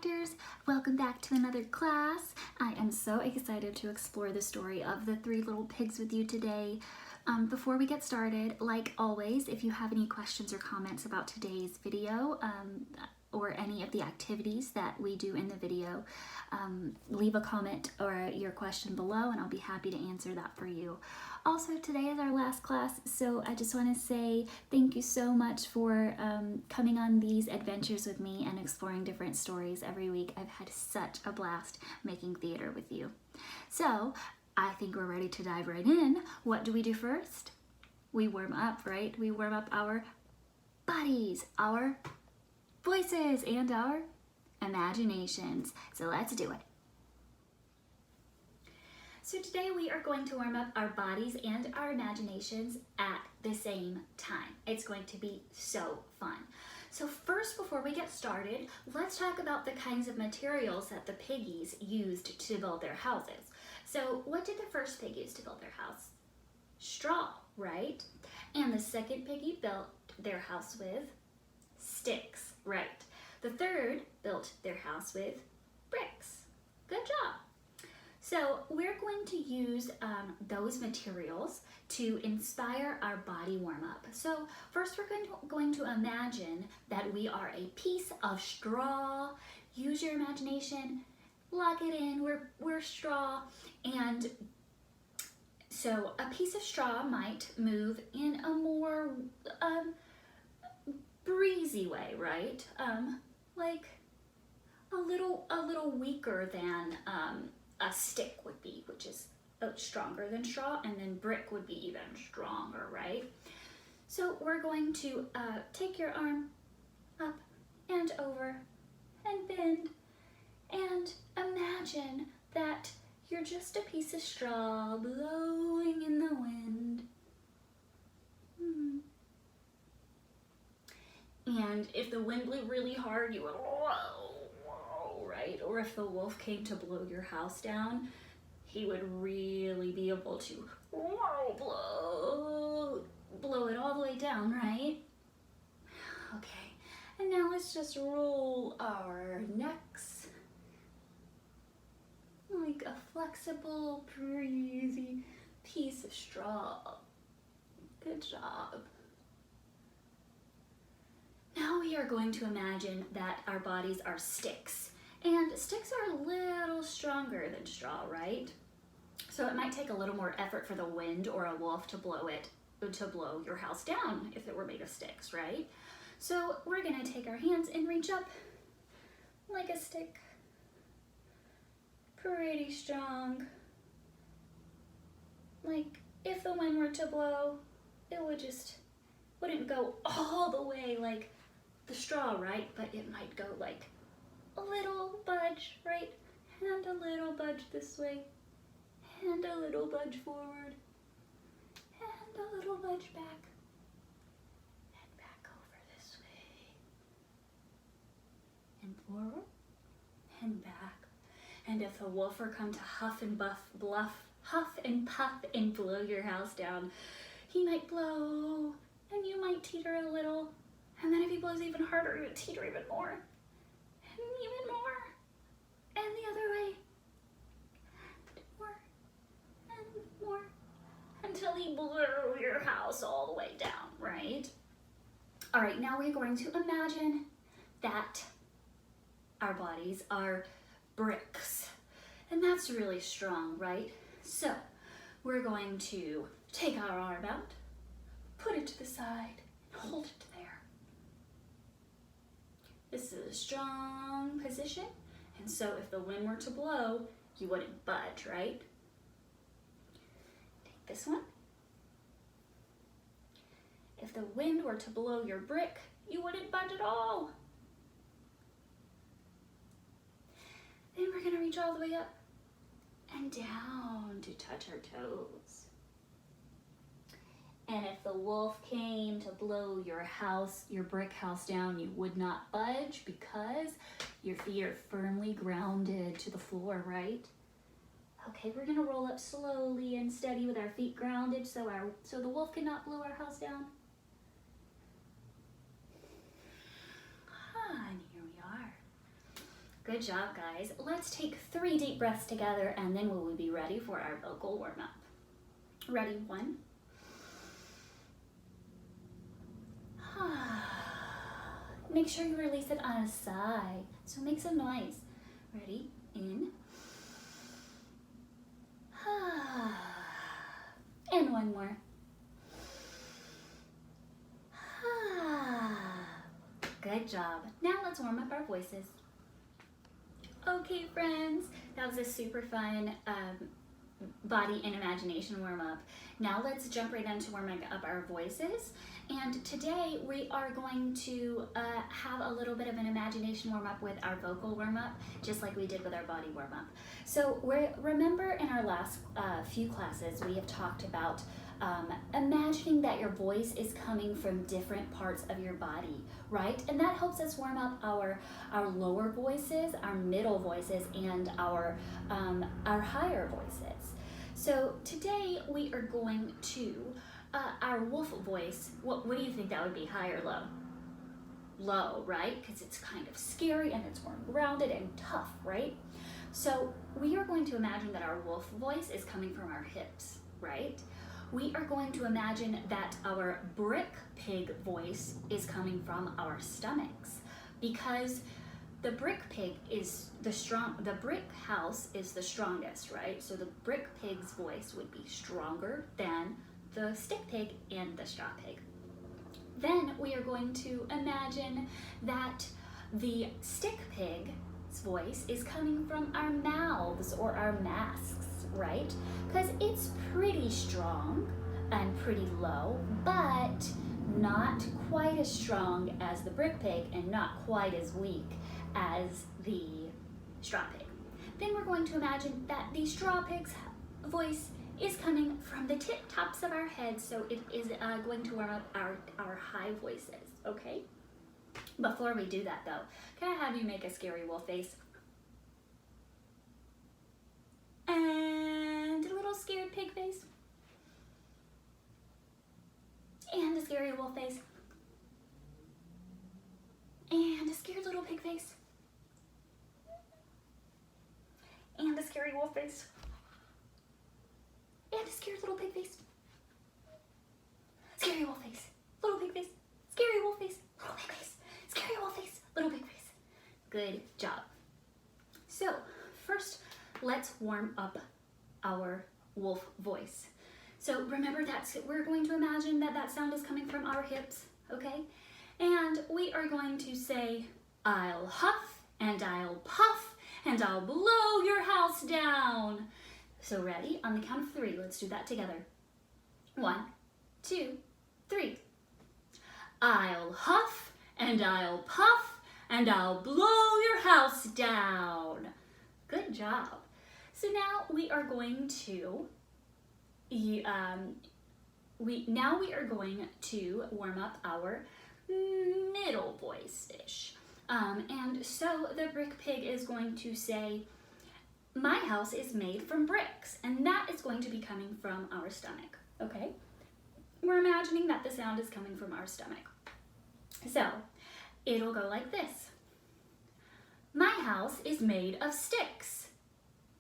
Bacters, welcome back to another class. I am so excited to explore the story of the three little pigs with you today. Before we get started, like always, if you have any questions or comments about today's video or any of the activities that we do in the video, leave a comment or your question below and I'll be happy to answer that for you. Also, today is our last class, so I just want to say thank you so much for coming on these adventures with me and exploring different stories every week. I've had such a blast making theater with you. So, I think we're ready to dive right in. What do we do first? We warm up, right? We warm up our bodies, our voices, and our imaginations. So let's do it. So today we are going to warm up our bodies and our imaginations at the same time. It's going to be so fun. So first, before we get started, let's talk about the kinds of materials that the piggies used to build their houses. So what did the first pig use to build their house? Straw, right? And the second piggy built their house with sticks, right? The third built their house with bricks. Good job. So we're going to use those materials to inspire our body warm up. So first we're going to imagine that we are a piece of straw. Use your imagination, lock it in, we're straw. And so a piece of straw might move in a more breezy way, right? Like a little weaker than a stick would be, which is stronger than straw, and then brick would be even stronger, right? So we're going to take your arm up and over and bend and imagine that you're just a piece of straw blowing in the wind. And if the wind blew really hard, you would whoa, right? Or if the wolf came to blow your house down, he would really be able to blow it all the way down, right? Okay, and now let's just roll our necks like a flexible, breezy piece of straw. Good job. Now we are going to imagine that our bodies are sticks. And sticks are a little stronger than straw, right? So it might take a little more effort for the wind or a wolf to blow your house down if it were made of sticks, right? So we're gonna take our hands and reach up like a stick. Pretty strong. Like if the wind were to blow, it wouldn't go all the way like the straw, right? But it might go like a little budge, right? And a little budge this way, and a little budge forward, and a little budge back, and back over this way, and forward, and back. And if a wolf were come to huff and puff and blow your house down, he might blow, and you might teeter a little, and then if he blows even harder, you would teeter even more, and even more, and the other way, and more, until he blew your house all the way down, right? All right, now we're going to imagine that our bodies are bricks, and that's really strong, right? So we're going to take our arm out, put it to the side, and hold it there. This is a strong position, and so if the wind were to blow, you wouldn't budge, right? Take this one. If the wind were to blow your brick, you wouldn't budge at all. Then we're gonna reach all the way up and down to touch our toes. And if the wolf came to blow your house, your brick house down, you would not budge because your feet are firmly grounded to the floor, right? Okay, we're gonna roll up slowly and steady with our feet grounded so the wolf cannot blow our house down. And here we are. Good job, guys. Let's take 3 deep breaths together and then we will be ready for our vocal warm-up. Ready? 1. Make sure you release it on a sigh. So make some noise. Ready? In. And 1 more. Good job. Now let's warm up our voices. Okay, friends, that was a super fun body and imagination warm up. Now let's jump right into warming up our voices. And today we are going to have a little bit of an imagination warm up with our vocal warm up, just like we did with our body warm up. So remember in our last few classes, we have talked about imagining that your voice is coming from different parts of your body, right? And that helps us warm up our lower voices, our middle voices, and our higher voices. So today we are going to, our wolf voice, what do you think that would be, high or low? Low, right? Because it's kind of scary and it's more grounded and tough, right? So we are going to imagine that our wolf voice is coming from our hips, right? We are going to imagine that our brick pig voice is coming from our stomachs, because the brick pig is the brick house is the strongest, right? So the brick pig's voice would be stronger than the stick pig and the straw pig. Then we are going to imagine that the stick pig's voice is coming from our mouths or our masks, right? Because it's pretty strong and pretty low, but not quite as strong as the brick pig and not quite as weak as the straw pig. Then we're going to imagine that the straw pig's voice is coming from the tip tops of our heads, so it is going to warm up our high voices, okay? Before we do that though, can I have you make a scary wolf face? And a little scared pig face. And a scary wolf face. And a scared little pig face. And a scary wolf face. And a scared little pig face. Scary wolf face. Little pig face. Scary wolf face. Little pig face. Scary wolf face. Little pig face. Good job. So, first, let's warm up our wolf voice. So remember that we're going to imagine that that sound is coming from our hips, okay? And we are going to say, I'll huff and I'll puff and I'll blow your house down. So ready? On the count of 3, let's do that together. 1, 2, 3. I'll huff and I'll puff and I'll blow your house down. Good job. So now we are going to warm up our middle voice-ish. And so the brick pig is going to say, my house is made from bricks, and that is going to be coming from our stomach, okay? We're imagining that the sound is coming from our stomach. So it'll go like this. My house is made of sticks.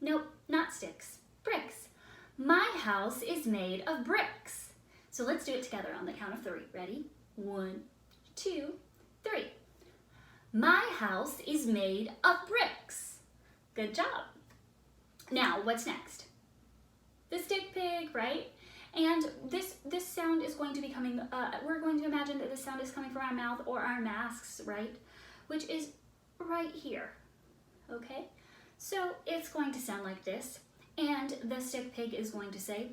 Nope, not sticks, bricks. My house is made of bricks. So let's do it together on the count of 3. Ready? 1, 2, 3. My house is made of bricks. Good job. Now, what's next? The stick pig, right? And this sound is going to be coming, we're going to imagine that this sound is coming from our mouth or our masks, right? Which is right here, okay? So it's going to sound like this, and the stick pig is going to say,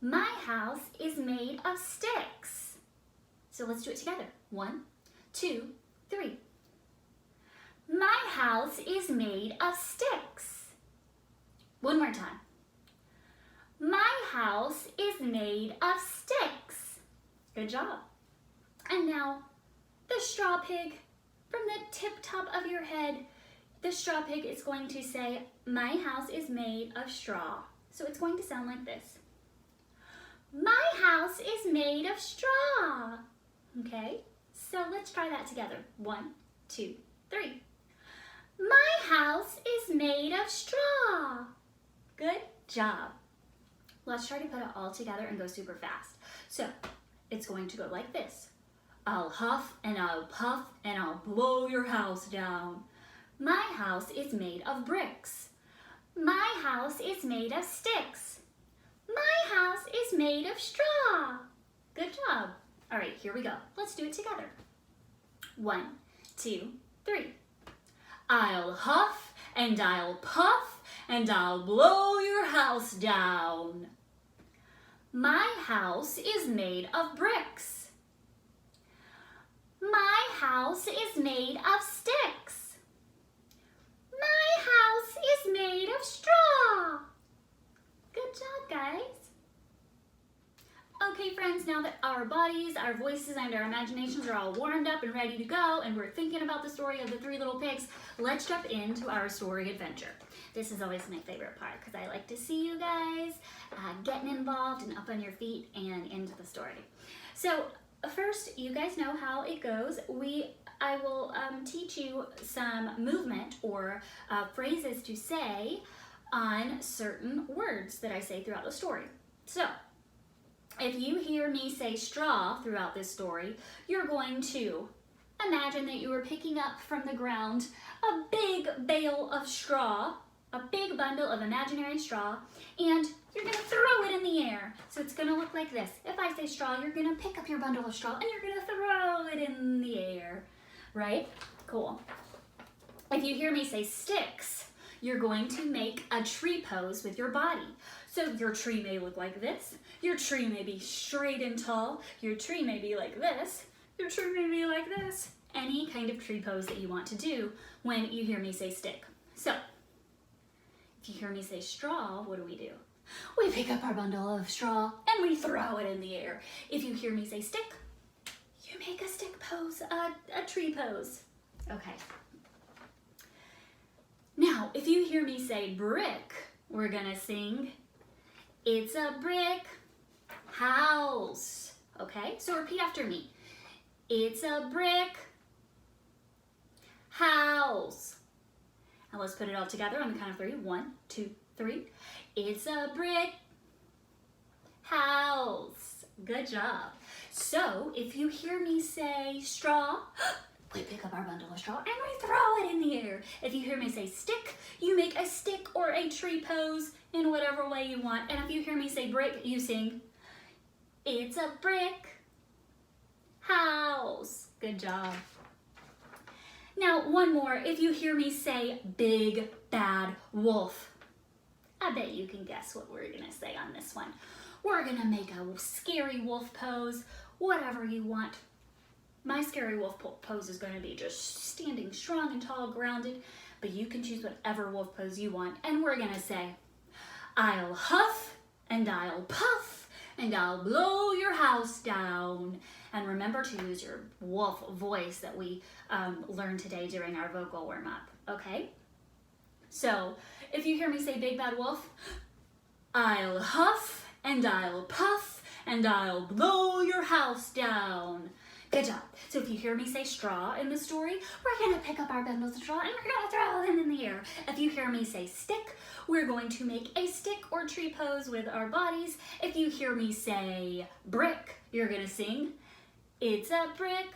my house is made of sticks. So let's do it together. 1, 2, 3. My house is made of sticks. One more time. My house is made of sticks. Good job. And now, the straw pig, from the tip top of your head, the straw pig is going to say, my house is made of straw. So it's going to sound like this. My house is made of straw. Okay, so let's try that together. 1, 2, 3. My house made of straw. Good job. Let's try to put it all together and go super fast. So it's going to go like this. I'll huff and I'll puff and I'll blow your house down. My house is made of bricks. My house is made of sticks. My house is made of straw. Good job. All right, here we go. Let's do it together. 1, 2, 3. I'll huff and I'll puff and I'll blow your house down. My house is made of bricks. My house is made of sticks. My house is made of straw. Good job, guys. Okay, friends, now that our bodies, our voices, and our imaginations are all warmed up and ready to go, and we're thinking about the story of the 3 little pigs, let's jump into our story adventure. This is always my favorite part because I like to see you guys getting involved and up on your feet and into the story. So first, you guys know how it goes. I will teach you some movement or phrases to say on certain words that I say throughout the story. So if you hear me say straw throughout this story, you're going to imagine that you were picking up from the ground a big bale of straw, a big bundle of imaginary straw, and you're going to throw it in the air. So it's going to look like this. If I say straw, you're going to pick up your bundle of straw and you're going to throw it in the air, right? Cool. If you hear me say sticks, you're going to make a tree pose with your body. So your tree may look like this. Your tree may be straight and tall. Your tree may be like this. Your tree may be like this. Any kind of tree pose that you want to do when you hear me say stick. So if you hear me say straw, what do? We pick up our bundle of straw and we throw it in the air. If you hear me say stick, you make a stick pose, a tree pose. Okay. Now, if you hear me say brick, we're gonna sing, it's a brick house. Okay, so repeat after me. It's a brick house. Now let's put it all together on the count of 3. 1, 2, 3. It's a brick house. Good job. So if you hear me say straw, we pick up our bundle of straw and we throw it in the air. If you hear me say stick, you make a stick or a tree pose in whatever way you want. And if you hear me say brick, you sing, it's a brick house. Good job. Now, one more. If you hear me say big bad wolf, I bet you can guess what we're gonna say on this one. We're gonna make a scary wolf pose, whatever you want. My scary wolf pose is going to be just standing strong and tall, grounded, but you can choose whatever wolf pose you want. And we're going to say, I'll huff and I'll puff and I'll blow your house down. And remember to use your wolf voice that we learned today during our vocal warm-up, okay? So if you hear me say big bad wolf, I'll huff and I'll puff and I'll blow your house down. Good job. So if you hear me say straw in the story, we're going to pick up our bundles of straw and we're going to throw them in the air. If you hear me say stick, we're going to make a stick or tree pose with our bodies. If you hear me say brick, you're going to sing, it's a brick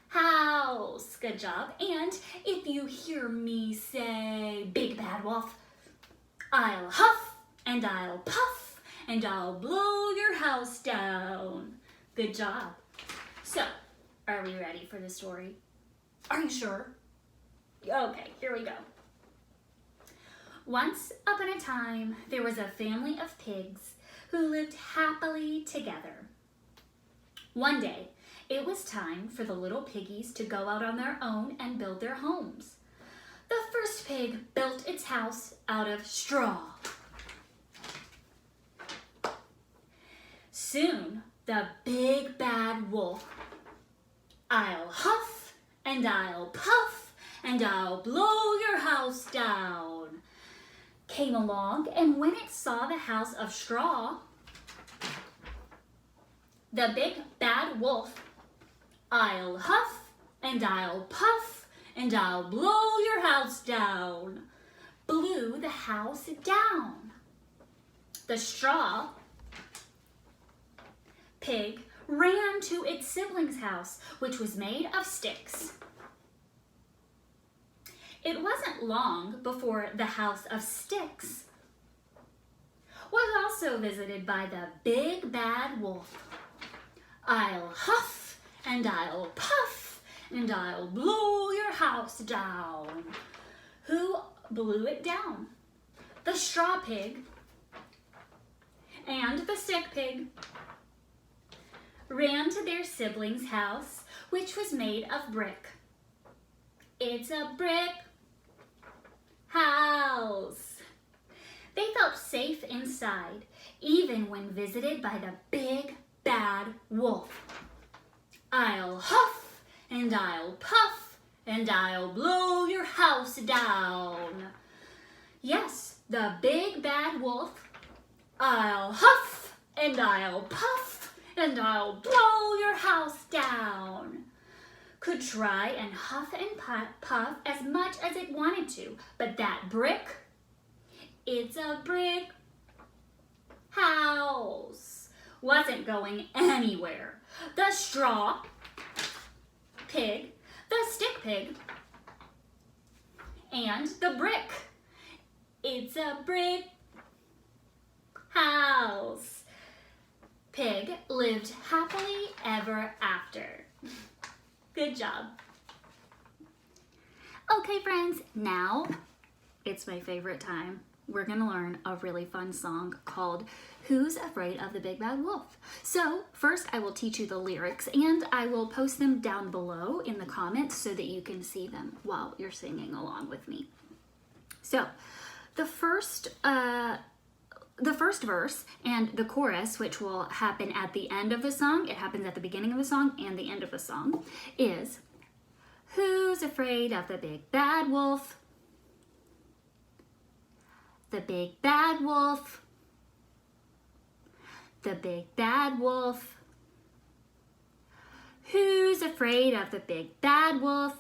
house. Good job. And if you hear me say big bad wolf, I'll huff and I'll puff and I'll blow your house down. Good job. So, are we ready for the story? Are you sure? Okay, here we go. Once upon a time, there was a family of pigs who lived happily together. One day, it was time for the little piggies to go out on their own and build their homes. The first pig built its house out of straw. Soon, the big bad wolf, I'll huff and I'll puff and I'll blow your house down, came along, and when it saw the house of straw, the big bad wolf, I'll huff and I'll puff and I'll blow your house down. Blew the house down. The straw pig ran to its sibling's house, which was made of sticks. It wasn't long before the house of sticks was also visited by the big bad wolf. I'll huff and I'll puff and I'll blow your house down. Who blew it down? The straw pig and the stick pig ran to their sibling's house, which was made of brick. It's a brick house. They felt safe inside, even when visited by the big bad wolf. I'll huff and I'll puff and I'll blow your house down. Yes, the big bad wolf. I'll huff and I'll puff and I'll blow your house down. Could try and huff and puff as much as it wanted to, but that brick, it's a brick house, wasn't going anywhere. The straw pig, the stick pig, and the brick, it's a brick house. Pig lived happily ever after. Good job. Okay, friends, now it's my favorite time. We're gonna learn a really fun song called Who's Afraid of the Big Bad Wolf? So first I will teach you the lyrics and I will post them down below in the comments so that you can see them while you're singing along with me. So the first verse and the chorus, which will happen at the end of the song, it happens at the beginning of the song and the end of the song, is Who's afraid of the big bad wolf? The big bad wolf. The big bad wolf. Who's afraid of the big bad wolf?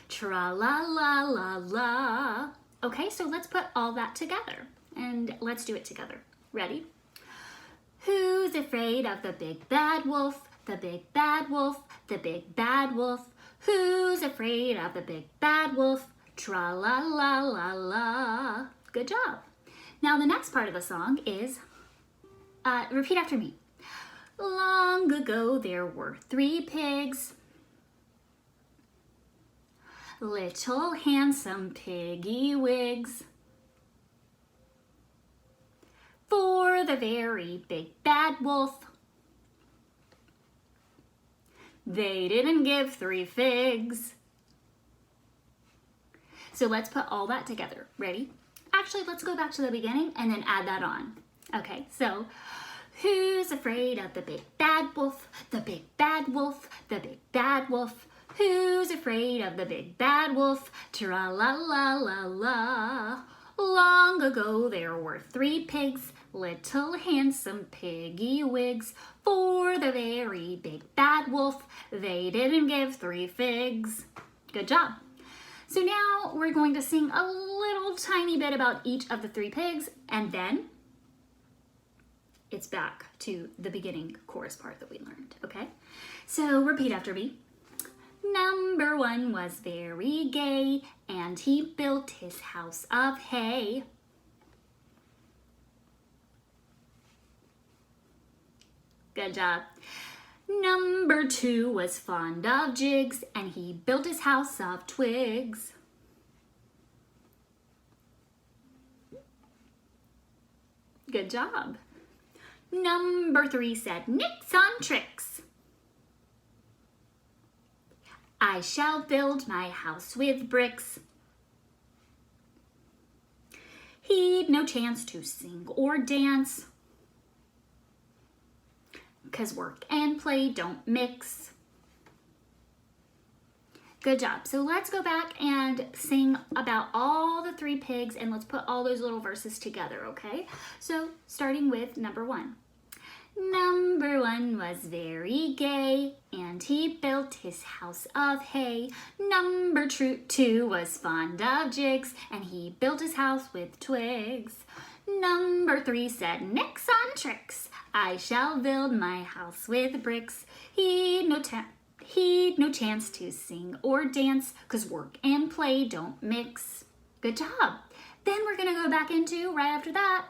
Tra-la-la-la-la. Okay, so let's put all that together and let's do it together. Ready? Who's afraid of the big bad wolf? The big bad wolf, the big bad wolf. Who's afraid of the big bad wolf? Tra-la-la-la-la. Good job. Now the next part of the song is, repeat after me. Long ago there were 3 pigs. Little handsome piggy wigs. For the very big bad wolf, they didn't give 3 figs. So let's put all that together. Ready? Actually, let's go back to the beginning and then add that on. Okay, so who's afraid of the big bad wolf? The big bad wolf, the big bad wolf. Who's afraid of the big bad wolf? Tra-la-la-la-la. Long ago there were 3 pigs, little handsome piggy wigs. For the very big bad wolf, they didn't give 3 figs. Good job. So now we're going to sing a little tiny bit about each of the 3 pigs, and then it's back to the beginning chorus part that we learned, okay? So repeat after me. Number 1 was very gay, and he built his house of hay. Good job. Number 2 was fond of jigs, and he built his house of twigs. Good job. Number 3 said, nix on tricks. I shall build my house with bricks. He'd no chance to sing or dance, 'cause work and play don't mix. Good job. So let's go back and sing about all the 3 pigs and let's put all those little verses together, okay? So starting with number 1. Number 1 was very gay, and he built his house of hay. Number 2 was fond of jigs, and he built his house with twigs. Number 3 said, "Nix on tricks, I shall build my house with bricks." He'd no chance to sing or dance, 'cause work and play don't mix. Good job. Then we're gonna go back into, right after that,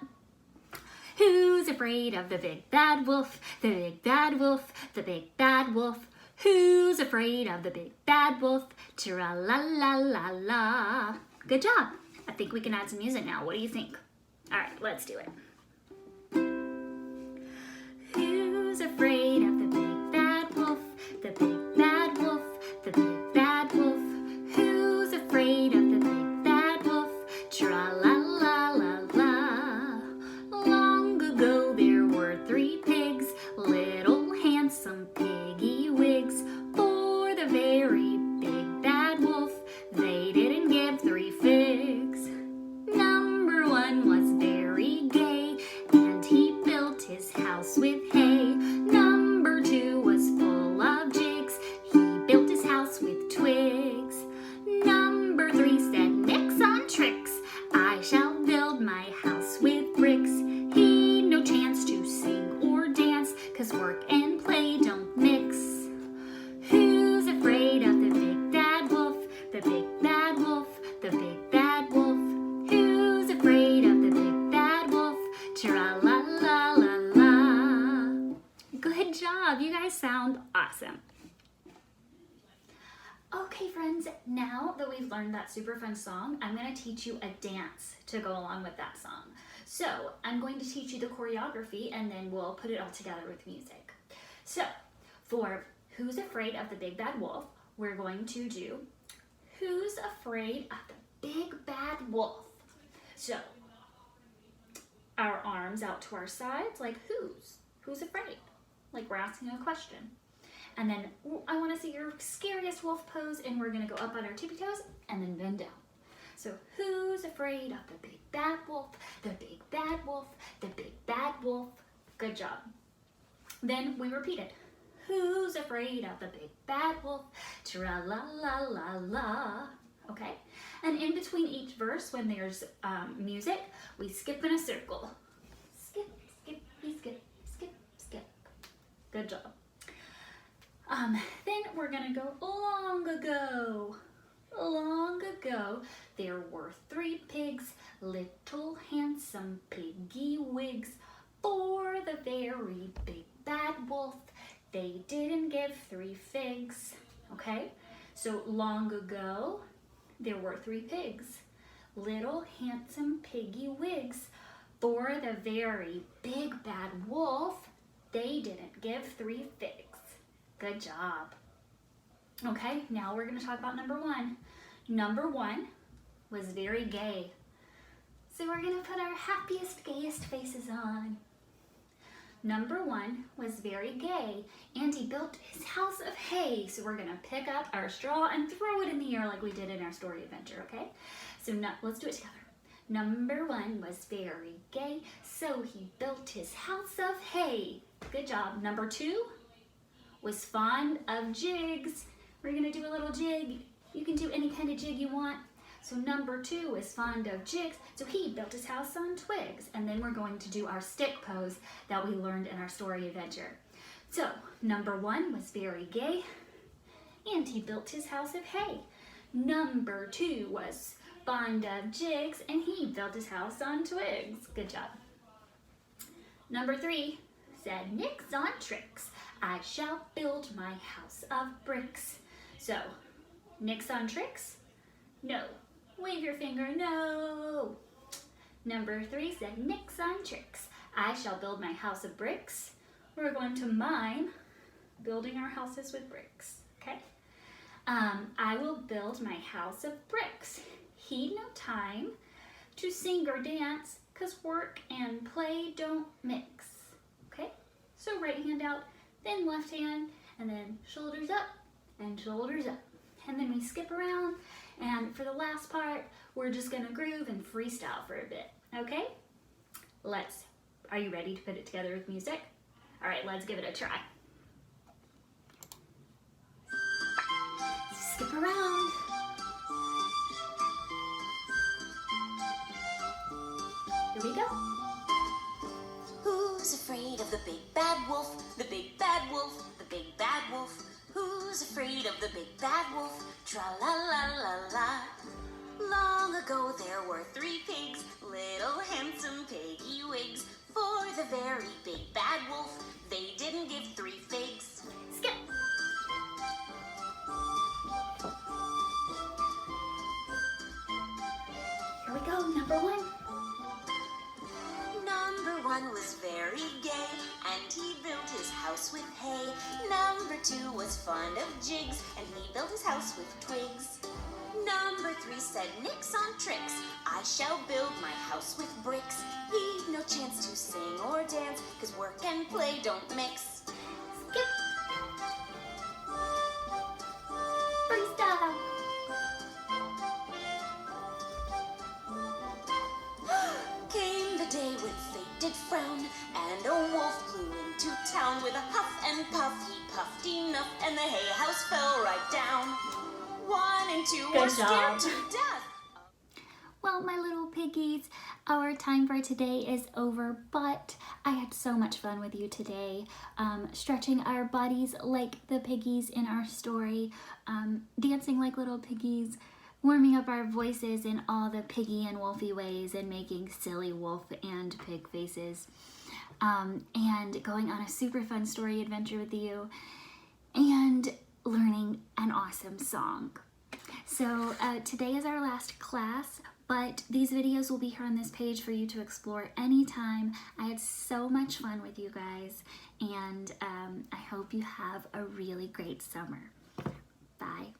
who's afraid of the big bad wolf? The big bad wolf, the big bad wolf. Who's afraid of the big bad wolf? Tra-la-la-la-la. Good job. I think we can add some music now. What do you think? All right, let's do it. Who's afraid of the big bad wolf? The big bad wolf, the big bad wolf. Who's afraid of the big bad wolf? Tra-la-la-la-la. Long ago there were 3 pigs, little handsome piggy wigs. For the very big bad wolf, they didn't give 3 figs. Number 1 was very gay, and he built his house with hay. Number 2 was full of jigs, he built his house with twigs. Number 3 said, "Nix on tricks, I shall build my house with bricks." He'd no chance to sing or dance, 'cause work and play don't mix. Who's afraid of the big bad wolf? The big bad wolf, the big bad wolf. Who's afraid of the big bad wolf? Tra-la-la-la-la. Good job, you guys sound awesome. Okay friends, now that we've learned that super fun song, I'm going to teach you a dance to go along with that song. So I'm going to teach you the choreography and then we'll put it all together with music. So for Who's Afraid of the Big Bad Wolf, we're going to do Who's Afraid of the Big Bad Wolf. So our arms out to our sides, like who's afraid? Like we're asking a question. And then I want to see your scariest wolf pose, and we're going to go up on our tippy toes and then bend down. So who's afraid of the big bad wolf? The big bad wolf, the big bad wolf. Good job. Then we repeat it. Who's afraid of the big bad wolf? Tra-la-la-la-la. Okay? And in between each verse, when there's music, we skip in a circle. Skip, skip, skip, skip, skip. Good job. Then we're gonna go long ago. Long ago, there were 3 pigs, little handsome piggy wigs. For the very big bad wolf, they didn't give 3 figs. Okay, so long ago, there were 3 pigs, little handsome piggy wigs. For the very big bad wolf, they didn't give 3 figs. Good job. Okay, now we're going to talk about number 1. Number 1 was very gay. So we're going to put our happiest, gayest faces on. Number 1 was very gay, and he built his house of hay. So we're going to pick up our straw and throw it in the air like we did in our story adventure, okay? So let's do it together. Number 1 was very gay, so he built his house of hay. Good job. Number 2 was fond of jigs. We're gonna do a little jig. You can do any kind of jig you want. So number 2 is fond of jigs. So he built his house on twigs. And then we're going to do our stick pose that we learned in our story adventure. So number 1 was very gay, and he built his house of hay. Number 2 was fond of jigs, and he built his house on twigs. Good job. Number 3 said, "Nix on tricks, I shall build my house of bricks." So, nix on tricks? No. Wave your finger, no. Number 3 said, "Nix on tricks, I shall build my house of bricks." We're going to mime building our houses with bricks, okay? I will build my house of bricks. He'd no time to sing or dance, 'cause work and play don't mix, okay? So right hand out, then left hand, and then shoulders up and shoulders up. And then we skip around, and for the last part, we're just gonna groove and freestyle for a bit, okay? Are you ready to put it together with music? All right, let's give it a try. Skip around. Here we go. Who's afraid of the big bad wolf? The big bad wolf, the big bad wolf. Who's afraid of the big bad wolf? Tra-la-la-la-la. Long ago there were 3 pigs, little handsome piggy wigs. For the very big bad wolf, they didn't give 3 figs. Skip. Here we go, number 1. Number 1 was very gay, and he built his house with hay. Number 2 was fond of jigs, and he built his house with twigs. Number 3 said, nix on tricks, I shall build my house with bricks. He'd no chance to sing or dance, 'cause work and play don't mix. Skip. Freestyle. Came the day when fate did frown, and a wolf flew into town. With a huff and puff, he puffed enough, and the hay house fell right down. 1 and 2 were scared to death. Well, my little piggies, our time for today is over, but I had so much fun with you today, stretching our bodies like the piggies in our story, dancing like little piggies, warming up our voices in all the piggy and wolfy ways, and making silly wolf and pig faces, and going on a super fun story adventure with you, and learning an awesome song. So today is our last class, but these videos will be here on this page for you to explore anytime. I had so much fun with you guys, and I hope you have a really great summer. Bye.